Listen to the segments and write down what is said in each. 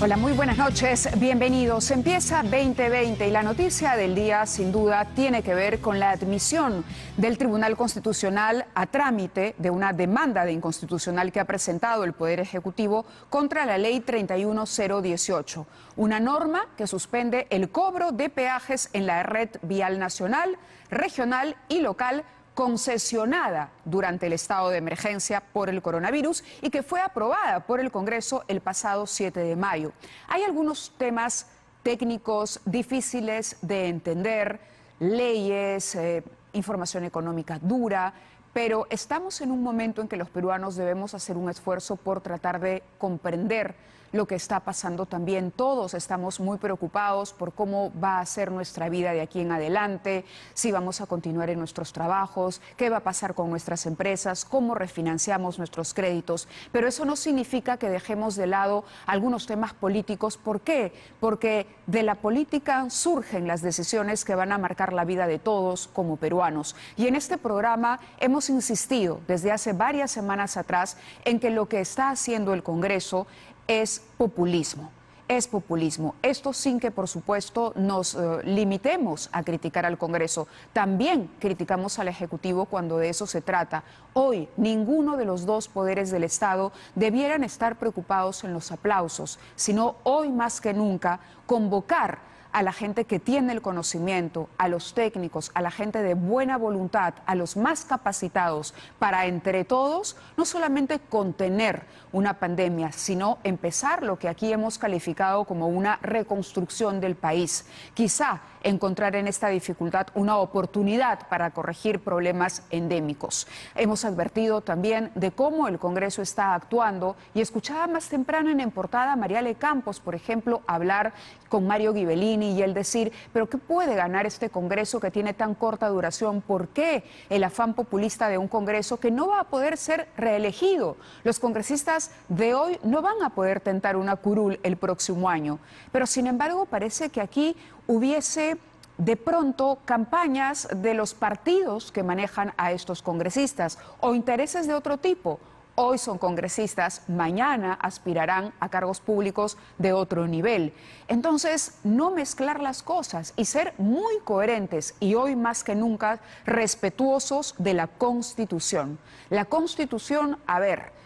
Hola, muy buenas noches, bienvenidos. Empieza 2020 y la noticia del día sin duda tiene que ver con la admisión del Tribunal Constitucional a trámite de una demanda de inconstitucional que ha presentado el Poder Ejecutivo contra la Ley 31018, una norma que suspende el cobro de peajes en la red vial nacional, regional y local concesionada durante el estado de emergencia por el coronavirus y que fue aprobada por el Congreso el pasado 7 de mayo. Hay algunos temas técnicos difíciles de entender, leyes, información económica dura, pero estamos en un momento en que los peruanos debemos hacer un esfuerzo por tratar de comprender lo que está pasando también. Todos estamos muy preocupados por cómo va a ser nuestra vida de aquí en adelante, si vamos a continuar en nuestros trabajos, qué va a pasar con nuestras empresas, cómo refinanciamos nuestros créditos. Pero eso no significa que dejemos de lado algunos temas políticos. ¿Por qué? Porque de la política surgen las decisiones que van a marcar la vida de todos como peruanos. Y en este programa hemos insistido desde hace varias semanas atrás en que lo que está haciendo el Congreso es populismo. Es populismo. Esto sin que, por supuesto, nos limitemos a criticar al Congreso. También criticamos al Ejecutivo cuando de eso se trata. Hoy, ninguno de los dos poderes del Estado debieran estar preocupados en los aplausos, sino hoy más que nunca convocar a la gente que tiene el conocimiento, a los técnicos, a la gente de buena voluntad, a los más capacitados para entre todos no solamente contener una pandemia, sino empezar lo que aquí hemos calificado como una reconstrucción del país. Quizá encontrar en esta dificultad una oportunidad para corregir problemas endémicos. Hemos advertido también de cómo el Congreso está actuando y escuchaba más temprano en portada a Mariale Campos, por ejemplo, hablar con Mario Ghibellini y él decir, pero ¿qué puede ganar este Congreso que tiene tan corta duración? ¿Por qué el afán populista de un Congreso que no va a poder ser reelegido? Los congresistas de hoy no van a poder tentar una curul el próximo año, pero sin embargo parece que aquí hubiese de pronto campañas de los partidos que manejan a estos congresistas o intereses de otro tipo. Hoy son congresistas, mañana aspirarán a cargos públicos de otro nivel. Entonces, no mezclar las cosas y ser muy coherentes y hoy más que nunca respetuosos de la Constitución. La Constitución,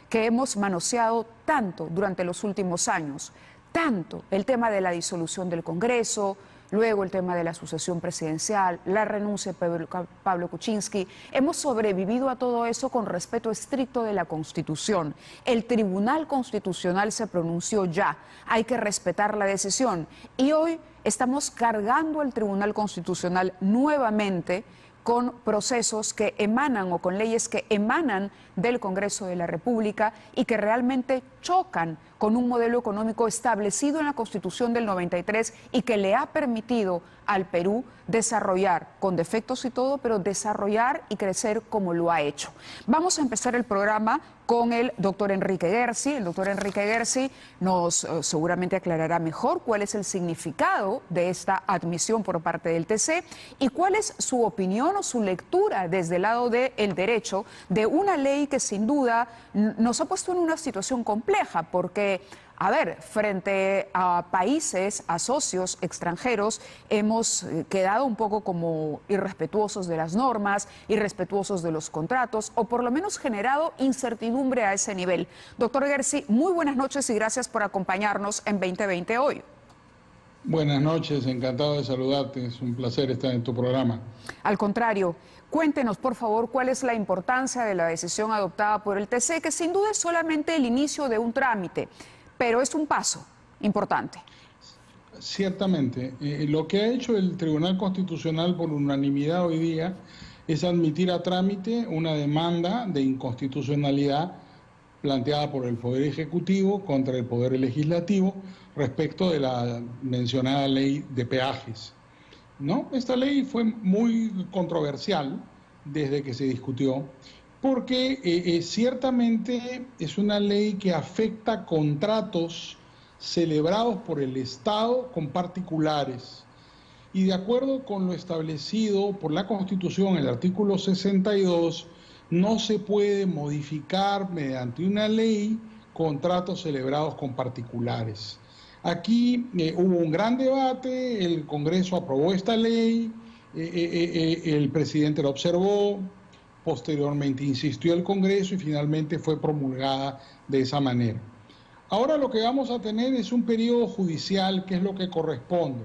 que hemos manoseado tanto durante los últimos años, tanto el tema de la disolución del Congreso, luego el tema de la sucesión presidencial, la renuncia de Pablo Kuczynski. Hemos sobrevivido a todo eso con respeto estricto de la Constitución. El Tribunal Constitucional se pronunció ya, hay que respetar la decisión. Y hoy estamos cargando al Tribunal Constitucional nuevamente con procesos que emanan o con leyes que emanan del Congreso de la República y que realmente chocan con un modelo económico establecido en la Constitución del 93 y que le ha permitido al Perú desarrollar, con defectos y todo, pero desarrollar y crecer como lo ha hecho. Vamos a empezar el programa con el doctor Enrique Guerci. El doctor Enrique Guerci nos seguramente aclarará mejor cuál es el significado de esta admisión por parte del TC y cuál es su opinión o su lectura desde el lado del derecho de una ley que sin duda nos ha puesto en una situación compleja porque, frente a países, a socios extranjeros, hemos quedado un poco como irrespetuosos de las normas, irrespetuosos de los contratos, o por lo menos generado incertidumbre a ese nivel. Doctor Guerci, muy buenas noches y gracias por acompañarnos en 2020 hoy. Buenas noches, encantado de saludarte, es un placer estar en tu programa. Al contrario, cuéntenos por favor cuál es la importancia de la decisión adoptada por el TC, que sin duda es solamente el inicio de un trámite, pero es un paso importante. Ciertamente, lo que ha hecho el Tribunal Constitucional por unanimidad hoy día es admitir a trámite una demanda de inconstitucionalidad planteada por el Poder Ejecutivo contra el Poder Legislativo respecto de la mencionada ley de peajes, ¿no? Esta ley fue muy controversial desde que se discutió, porque ciertamente es una ley que afecta contratos celebrados por el Estado con particulares. Y de acuerdo con lo establecido por la Constitución, el artículo 62, no se puede modificar mediante una ley contratos celebrados con particulares. Aquí hubo un gran debate, el Congreso aprobó esta ley, el presidente la observó, posteriormente insistió el Congreso y finalmente fue promulgada de esa manera. Ahora lo que vamos a tener es un periodo judicial, que es lo que corresponde,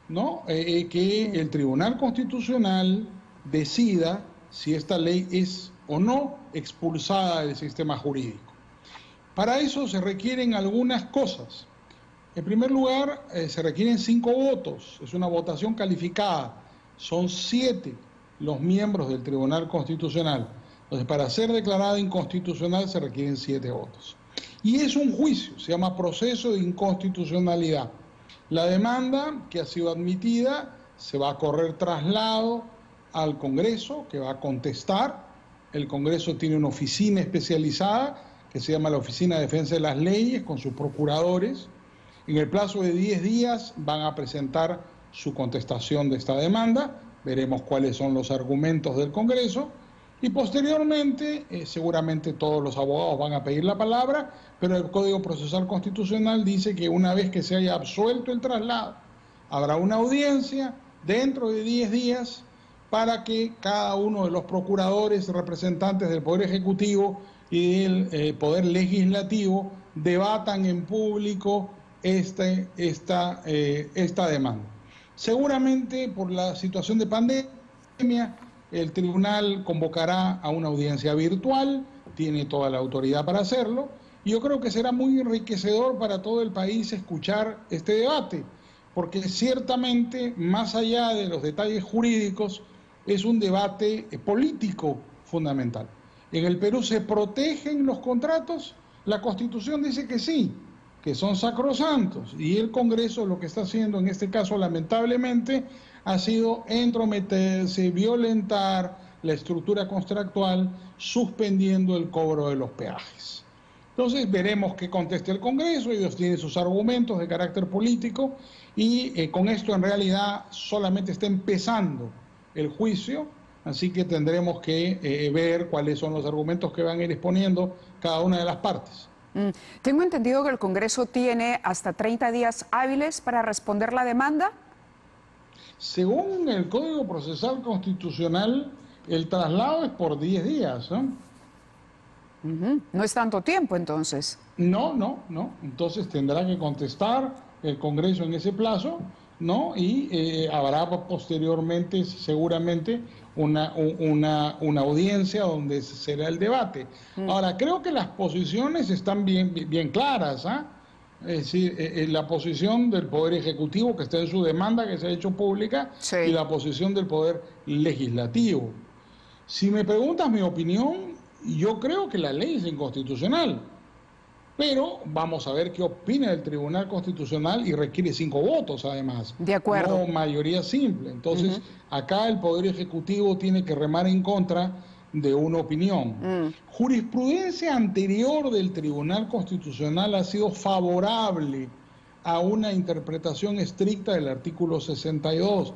¿no? Que el Tribunal Constitucional decida si esta ley es o no expulsada del sistema jurídico. Para eso se requieren algunas cosas. En primer lugar, se requieren 5 votos, es una votación calificada, son 7 los miembros del Tribunal Constitucional. Entonces, para ser declarada inconstitucional se requieren 7 votos. Y es un juicio, se llama proceso de inconstitucionalidad. La demanda que ha sido admitida se va a correr traslado al Congreso, que va a contestar. El Congreso tiene una oficina especializada que se llama la Oficina de Defensa de las Leyes, con sus procuradores. En el plazo de 10 días van a presentar su contestación de esta demanda, veremos cuáles son los argumentos del Congreso y posteriormente seguramente todos los abogados van a pedir la palabra, pero el Código Procesal Constitucional dice que una vez que se haya absuelto el traslado, habrá una audiencia dentro de 10 días para que cada uno de los procuradores, representantes del Poder Ejecutivo y del Poder Legislativo debatan en público esta demanda. Seguramente por la situación de pandemia, el tribunal convocará a una audiencia virtual, tiene toda la autoridad para hacerlo, y yo creo que será muy enriquecedor para todo el país escuchar este debate, porque ciertamente, más allá de los detalles jurídicos, es un debate político fundamental. En el Perú se protegen los contratos, la Constitución dice que sí, que son sacrosantos, y el Congreso lo que está haciendo en este caso lamentablemente ha sido entrometerse, violentar la estructura contractual, suspendiendo el cobro de los peajes. Entonces veremos qué contesta el Congreso, ellos tienen sus argumentos de carácter político y con esto en realidad solamente está empezando el juicio, así que tendremos que ver cuáles son los argumentos que van a ir exponiendo cada una de las partes. Tengo entendido que el Congreso tiene hasta 30 días hábiles para responder la demanda. Según el Código Procesal Constitucional, el traslado es por 10 días, ¿no? No es tanto tiempo, entonces. No. Entonces tendrá que contestar el Congreso en ese plazo, ¿no? Y habrá posteriormente, seguramente, una audiencia donde será el debate. Ahora, creo que las posiciones están bien claras, ¿ah? Es decir, la posición del Poder Ejecutivo, que está en su demanda, que se ha hecho pública, sí, y la posición del Poder Legislativo. Si me preguntas mi opinión, yo creo que la ley es inconstitucional, pero vamos a ver qué opina el Tribunal Constitucional y requiere 5 votos además. De acuerdo. No mayoría simple. Entonces, acá el Poder Ejecutivo tiene que remar en contra de una opinión. Jurisprudencia anterior del Tribunal Constitucional ha sido favorable a una interpretación estricta del artículo 62.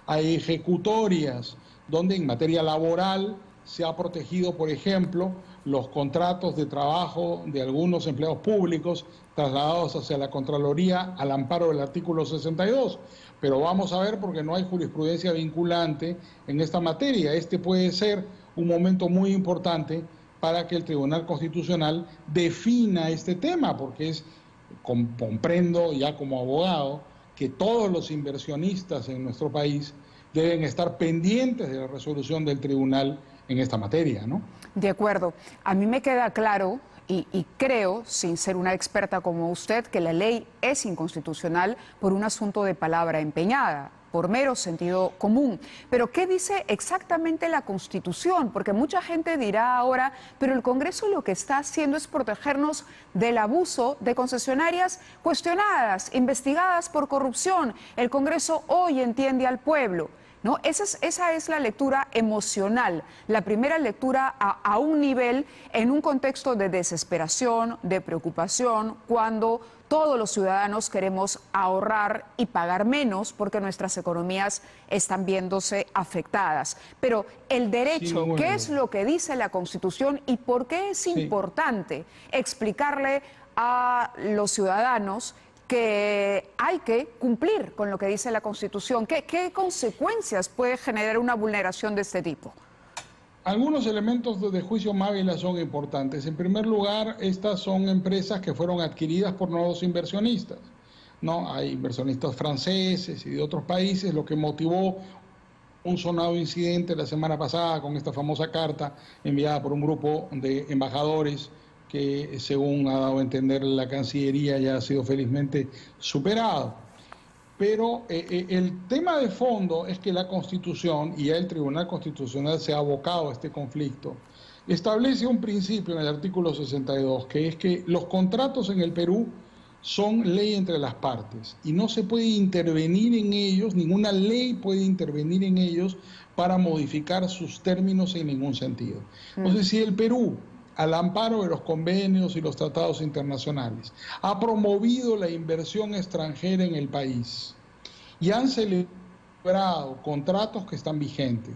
Hay ejecutorias donde en materia laboral se ha protegido, por ejemplo, los contratos de trabajo de algunos empleados públicos trasladados hacia la Contraloría al amparo del artículo 62. Pero vamos a ver, porque no hay jurisprudencia vinculante en esta materia. Este puede ser un momento muy importante para que el Tribunal Constitucional defina este tema, porque comprendo ya como abogado que todos los inversionistas en nuestro país deben estar pendientes de la resolución del tribunal en esta materia, ¿no? De acuerdo. A mí me queda claro y creo, sin ser una experta como usted, que la ley es inconstitucional por un asunto de palabra empeñada, por mero sentido común. Pero ¿qué dice exactamente la Constitución? Porque mucha gente dirá ahora, pero el Congreso lo que está haciendo es protegernos del abuso de concesionarias cuestionadas, investigadas por corrupción. El Congreso hoy entiende al pueblo. ¿No? Esa es la lectura emocional, la primera lectura a un nivel, en un contexto de desesperación, de preocupación, cuando todos los ciudadanos queremos ahorrar y pagar menos porque nuestras economías están viéndose afectadas. Pero el derecho, sí, ¿qué es lo que dice la Constitución y por qué es importante explicarle a los ciudadanos que hay que cumplir con lo que dice la Constitución. ¿Qué consecuencias puede generar una vulneración de este tipo? Algunos elementos de juicio Mávila son importantes. En primer lugar, estas son empresas que fueron adquiridas por nuevos inversionistas, ¿no? Hay inversionistas franceses y de otros países, lo que motivó un sonado incidente la semana pasada con esta famosa carta enviada por un grupo de embajadores que, según ha dado a entender la Cancillería, ya ha sido felizmente superado. Pero el tema de fondo es que la Constitución, y ya el Tribunal Constitucional se ha abocado a este conflicto, establece un principio en el artículo 62, que es que los contratos en el Perú son ley entre las partes y no se puede intervenir en ellos, ninguna ley puede intervenir en ellos para modificar sus términos en ningún sentido. Entonces, si el Perú, al amparo de los convenios y los tratados internacionales, ha promovido la inversión extranjera en el país y han celebrado contratos que están vigentes,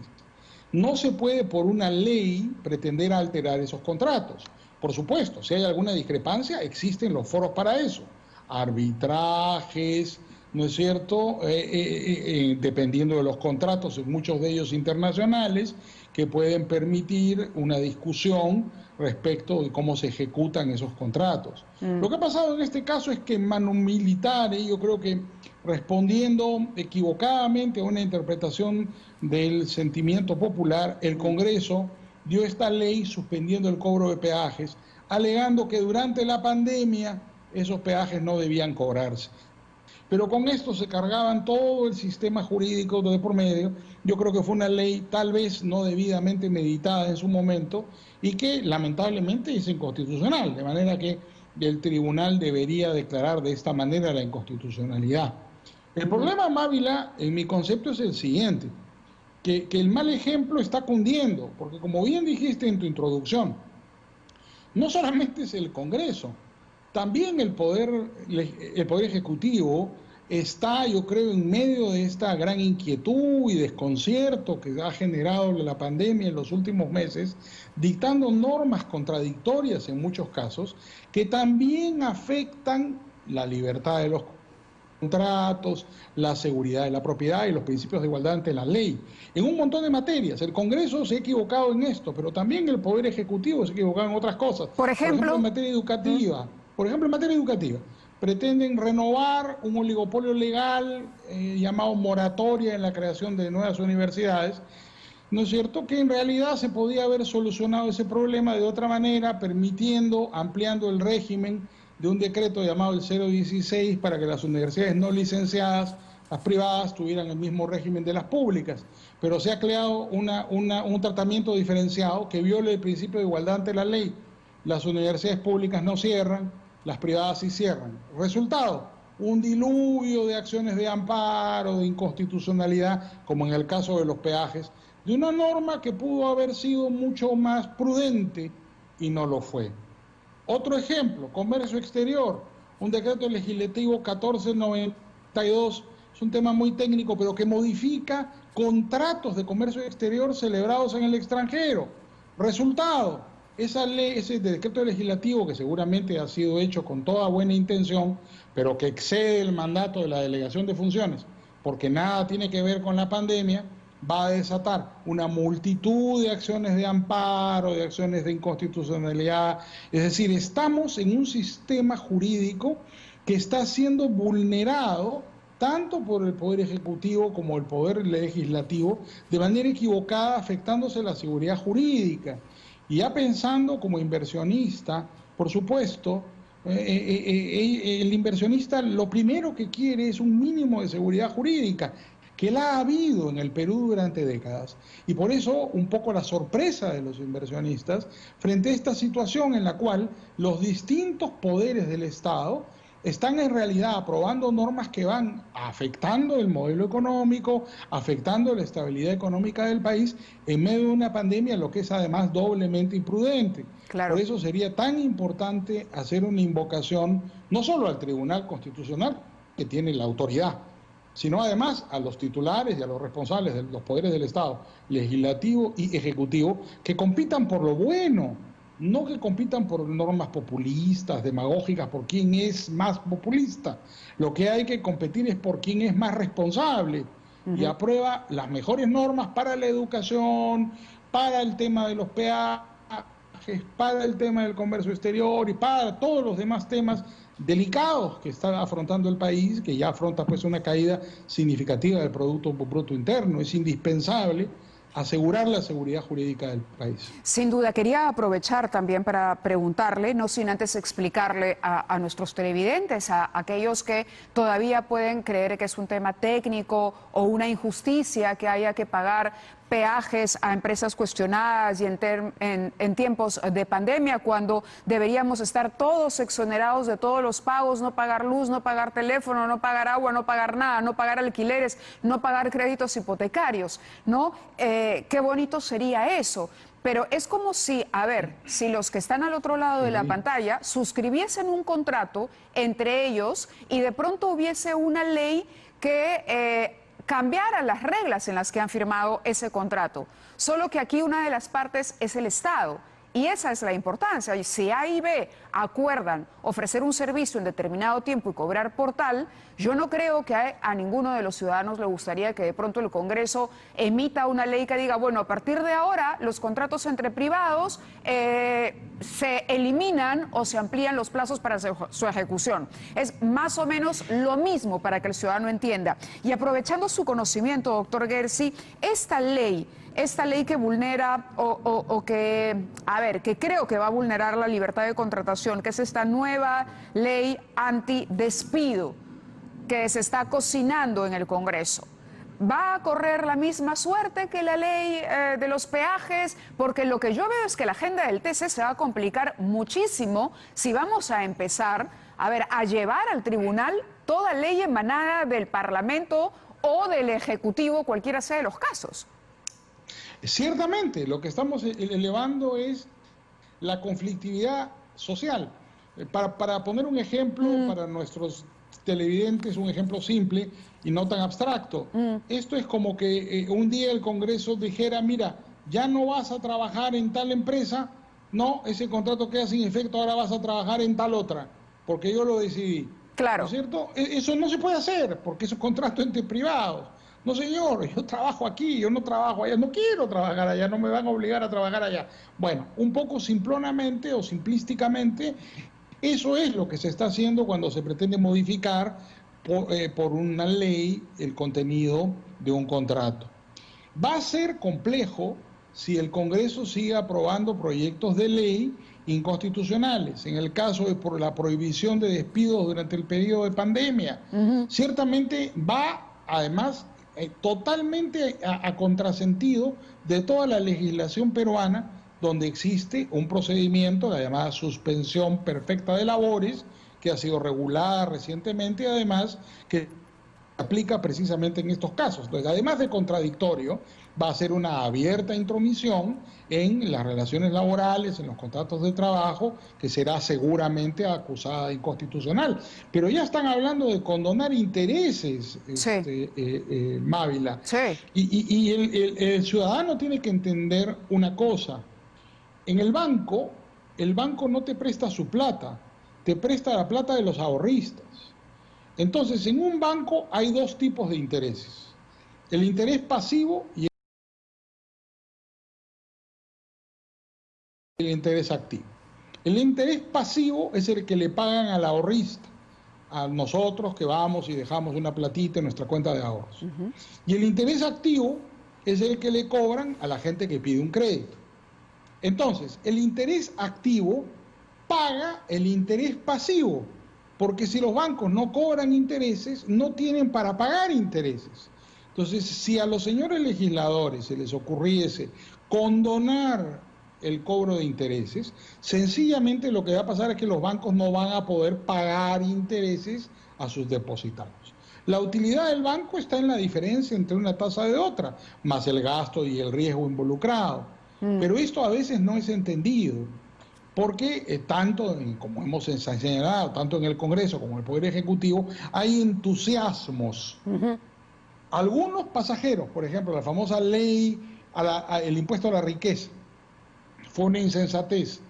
no se puede por una ley pretender alterar esos contratos. Por supuesto, si hay alguna discrepancia, existen los foros para eso, arbitrajes, ¿no es cierto?, dependiendo de los contratos, muchos de ellos internacionales, que pueden permitir una discusión respecto de cómo se ejecutan esos contratos. Lo que ha pasado en este caso es que manu militare, yo creo que respondiendo equivocadamente a una interpretación del sentimiento popular, el Congreso dio esta ley suspendiendo el cobro de peajes, alegando que durante la pandemia esos peajes no debían cobrarse. Pero con esto se cargaban todo el sistema jurídico de por medio. Yo creo que fue una ley tal vez no debidamente meditada en su momento y que lamentablemente es inconstitucional, de manera que el tribunal debería declarar de esta manera la inconstitucionalidad. El problema, Mávila, en mi concepto es el siguiente, que el mal ejemplo está cundiendo, porque como bien dijiste en tu introducción, no solamente es el Congreso, también el Poder Ejecutivo está, yo creo, en medio de esta gran inquietud y desconcierto que ha generado la pandemia en los últimos meses, dictando normas contradictorias en muchos casos, que también afectan la libertad de los contratos, la seguridad de la propiedad y los principios de igualdad ante la ley. En un montón de materias. El Congreso se ha equivocado en esto, pero también el Poder Ejecutivo se ha equivocado en otras cosas. Por ejemplo, en materia educativa. Por ejemplo, en materia educativa, pretenden renovar un oligopolio legal llamado moratoria en la creación de nuevas universidades. ¿No es cierto? Que en realidad se podía haber solucionado ese problema de otra manera, ampliando el régimen de un decreto llamado el 016 para que las universidades no licenciadas, las privadas, tuvieran el mismo régimen de las públicas. Pero se ha creado un tratamiento diferenciado que viole el principio de igualdad ante la ley. Las universidades públicas no cierran, las privadas sí cierran. Resultado, un diluvio de acciones de amparo, de inconstitucionalidad, como en el caso de los peajes, de una norma que pudo haber sido mucho más prudente y no lo fue. Otro ejemplo, comercio exterior, un decreto legislativo 1492, es un tema muy técnico, pero que modifica contratos de comercio exterior celebrados en el extranjero. Resultado, esa ley, ese decreto legislativo que seguramente ha sido hecho con toda buena intención, pero que excede el mandato de la delegación de funciones, porque nada tiene que ver con la pandemia, va a desatar una multitud de acciones de amparo, de acciones de inconstitucionalidad. Es decir, estamos en un sistema jurídico que está siendo vulnerado tanto por el Poder Ejecutivo como el Poder Legislativo, de manera equivocada, afectándose la seguridad jurídica. Y ya pensando como inversionista, por supuesto, el inversionista lo primero que quiere es un mínimo de seguridad jurídica, que la ha habido en el Perú durante décadas. Y por eso un poco la sorpresa de los inversionistas frente a esta situación en la cual los distintos poderes del Estado están en realidad aprobando normas que van afectando el modelo económico, afectando la estabilidad económica del país en medio de una pandemia, lo que es además doblemente imprudente. Claro. Por eso sería tan importante hacer una invocación no solo al Tribunal Constitucional, que tiene la autoridad, sino además a los titulares y a los responsables de los poderes del Estado, legislativo y ejecutivo, que compitan por lo bueno no que compitan por normas populistas, demagógicas, por quién es más populista. Lo que hay que competir es por quién es más responsable y aprueba las mejores normas para la educación, para el tema de los peajes, para el tema del comercio exterior y para todos los demás temas delicados que está afrontando el país, que ya afronta pues una caída significativa del Producto Bruto Interno. Es indispensable asegurar la seguridad jurídica del país. Sin duda, quería aprovechar también para preguntarle, no sin antes explicarle a nuestros televidentes, a aquellos que todavía pueden creer que es un tema técnico o una injusticia que haya que pagar peajes a empresas cuestionadas y en tiempos de pandemia, cuando deberíamos estar todos exonerados de todos los pagos, no pagar luz, no pagar teléfono, no pagar agua, no pagar nada, no pagar alquileres, no pagar créditos hipotecarios, ¿no? Qué bonito sería eso. Pero es como si, a ver, si los que están al otro lado de la pantalla suscribiesen un contrato entre ellos y de pronto hubiese una ley que cambiara las reglas en las que han firmado ese contrato. Solo que aquí una de las partes es el Estado. Y esa es la importancia. Si A y B acuerdan ofrecer un servicio en determinado tiempo y cobrar por tal, yo no creo que a ninguno de los ciudadanos le gustaría que de pronto el Congreso emita una ley que diga, bueno, a partir de ahora los contratos entre privados se eliminan o se amplían los plazos para su ejecución. Es más o menos lo mismo para que el ciudadano entienda. Y aprovechando su conocimiento, doctor Guerci, esta ley que vulnera que creo que va a vulnerar la libertad de contratación, que es esta nueva ley antidespido que se está cocinando en el Congreso, ¿va a correr la misma suerte que la ley de los peajes? Porque lo que yo veo es que la agenda del TC se va a complicar muchísimo si vamos a empezar a llevar al tribunal toda ley emanada del Parlamento o del Ejecutivo, cualquiera sea de los casos. Ciertamente, lo que estamos elevando es la conflictividad social. Para poner un ejemplo para nuestros televidentes, un ejemplo simple y no tan abstracto, esto es como que un día el Congreso dijera, mira, ya no vas a trabajar en tal empresa, no, ese contrato queda sin efecto, ahora vas a trabajar en tal otra, porque yo lo decidí. Claro. ¿No es cierto? Eso no se puede hacer, porque es un contrato entre privados. No, señor, yo trabajo aquí, yo no trabajo allá, no quiero trabajar allá, no me van a obligar a trabajar allá. Bueno, un poco simplonamente o simplísticamente, eso es lo que se está haciendo cuando se pretende modificar por una ley el contenido de un contrato. Va a ser complejo si el Congreso sigue aprobando proyectos de ley inconstitucionales, en el caso de por la prohibición de despidos durante el periodo de pandemia. Ciertamente va, además, totalmente a contrasentido de toda la legislación peruana, donde existe un procedimiento, la llamada suspensión perfecta de labores, que ha sido regulada recientemente, además que aplica precisamente en estos casos. Entonces, además de contradictorio, va a ser una abierta intromisión en las relaciones laborales, en los contratos de trabajo, que será seguramente acusada de inconstitucional. Pero ya están hablando de condonar intereses, Mávila. Sí. Y el ciudadano tiene que entender una cosa. En el banco no te presta su plata, te presta la plata de los ahorristas. Entonces, en un banco hay dos tipos de intereses: el interés pasivo y el interés activo. El interés pasivo es el que le pagan al ahorrista, a nosotros que vamos y dejamos una platita en nuestra cuenta de ahorros. Y el interés activo es el que le cobran a la gente que pide un crédito. Entonces, el interés activo paga el interés pasivo, porque si los bancos no cobran intereses, no tienen para pagar intereses. Entonces, si a los señores legisladores se les ocurriese condonar el cobro de intereses, sencillamente lo que va a pasar es que los bancos no van a poder pagar intereses a sus depositarios. La utilidad del banco está en la diferencia entre una tasa y otra, más el gasto y el riesgo involucrado. Pero esto a veces no es entendido, porque como hemos señalado, tanto en el Congreso como en el Poder Ejecutivo, hay entusiasmos. Algunos pasajeros, por ejemplo, la famosa ley, el impuesto a la riqueza, fue una insensatez,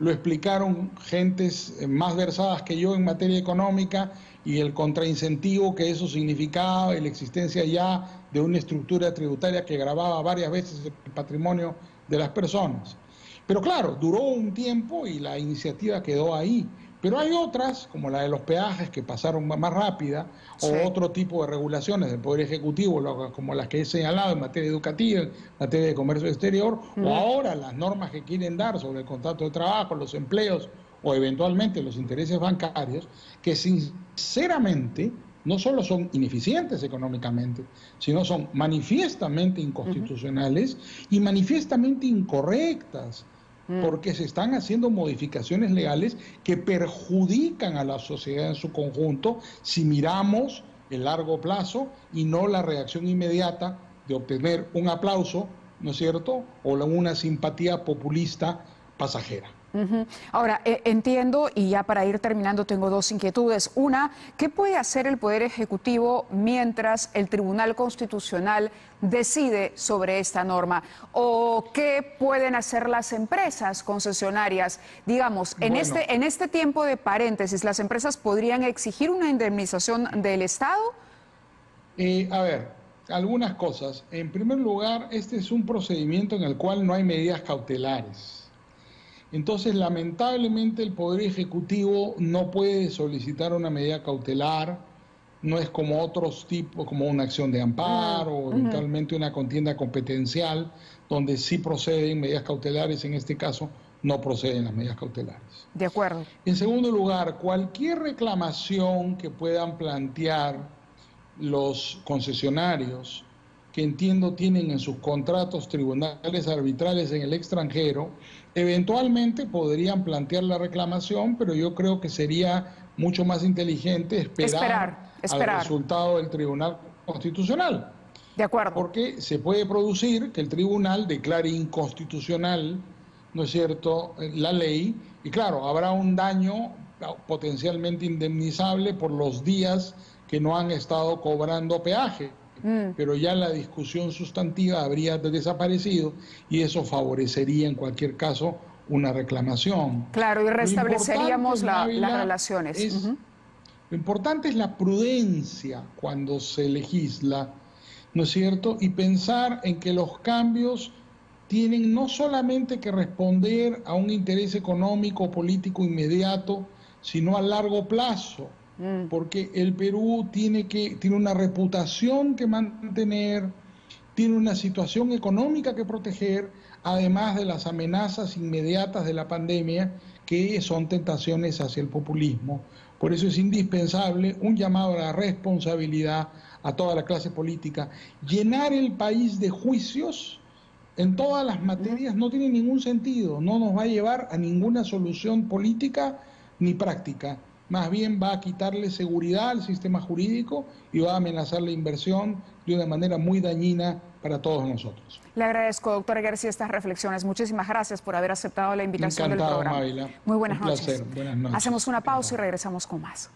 lo explicaron gentes más versadas que yo en materia económica y el contraincentivo que eso significaba y la existencia ya de una estructura tributaria que gravaba varias veces el patrimonio de las personas. Pero claro, duró un tiempo y la iniciativa quedó ahí. Pero hay otras, como la de los peajes, que pasaron más rápida, Sí. o otro tipo de regulaciones del Poder Ejecutivo, como las que he señalado en materia educativa, en materia de comercio exterior, o ahora las normas que quieren dar sobre el contrato de trabajo, los empleos, o eventualmente los intereses bancarios, que sinceramente no solo son ineficientes económicamente, sino son manifiestamente inconstitucionales y manifiestamente incorrectas, porque se están haciendo modificaciones legales que perjudican a la sociedad en su conjunto si miramos el largo plazo y no la reacción inmediata de obtener un aplauso, ¿no es cierto?, o una simpatía populista pasajera. Ahora, entiendo, y ya para ir terminando tengo dos inquietudes. Una, ¿qué puede hacer el Poder Ejecutivo mientras el Tribunal Constitucional decide sobre esta norma? ¿O qué pueden hacer las empresas concesionarias? Digamos, en este tiempo de paréntesis, ¿las empresas podrían exigir una indemnización del Estado? A ver, algunas cosas. En primer lugar, este es un procedimiento en el cual no hay medidas cautelares. Entonces, lamentablemente, el Poder Ejecutivo no puede solicitar una medida cautelar, no es como otros tipos, como una acción de amparo o eventualmente una contienda competencial, donde sí proceden medidas cautelares, en este caso no proceden las medidas cautelares. De acuerdo. En segundo lugar, cualquier reclamación que puedan plantear los concesionarios, que entiendo tienen en sus contratos tribunales arbitrales en el extranjero, eventualmente podrían plantear la reclamación, pero yo creo que sería mucho más inteligente esperar. al resultado del Tribunal Constitucional. De acuerdo. Porque se puede producir que el tribunal declare inconstitucional, ¿no es cierto?, la ley, y claro, habrá un daño potencialmente indemnizable por los días que no han estado cobrando peaje. Pero ya la discusión sustantiva habría desaparecido y eso favorecería en cualquier caso una reclamación. Claro, y restableceríamos las relaciones. Lo importante es la prudencia cuando se legisla, ¿no es cierto? Y pensar en que los cambios tienen no solamente que responder a un interés económico o político inmediato, sino a largo plazo. Porque el Perú tiene una reputación que mantener, tiene una situación económica que proteger, además de las amenazas inmediatas de la pandemia, que son tentaciones hacia el populismo. Por eso es indispensable un llamado a la responsabilidad a toda la clase política. Llenar el país de juicios en todas las materias no tiene ningún sentido, no nos va a llevar a ninguna solución política ni práctica. Más bien va a quitarle seguridad al sistema jurídico y va a amenazar la inversión de una manera muy dañina para todos nosotros. Le agradezco, doctor García, estas reflexiones. Muchísimas gracias por haber aceptado la invitación del programa. Mávila. Muy buenas noches. noches. Buenas noches. Hacemos una pausa y regresamos con más.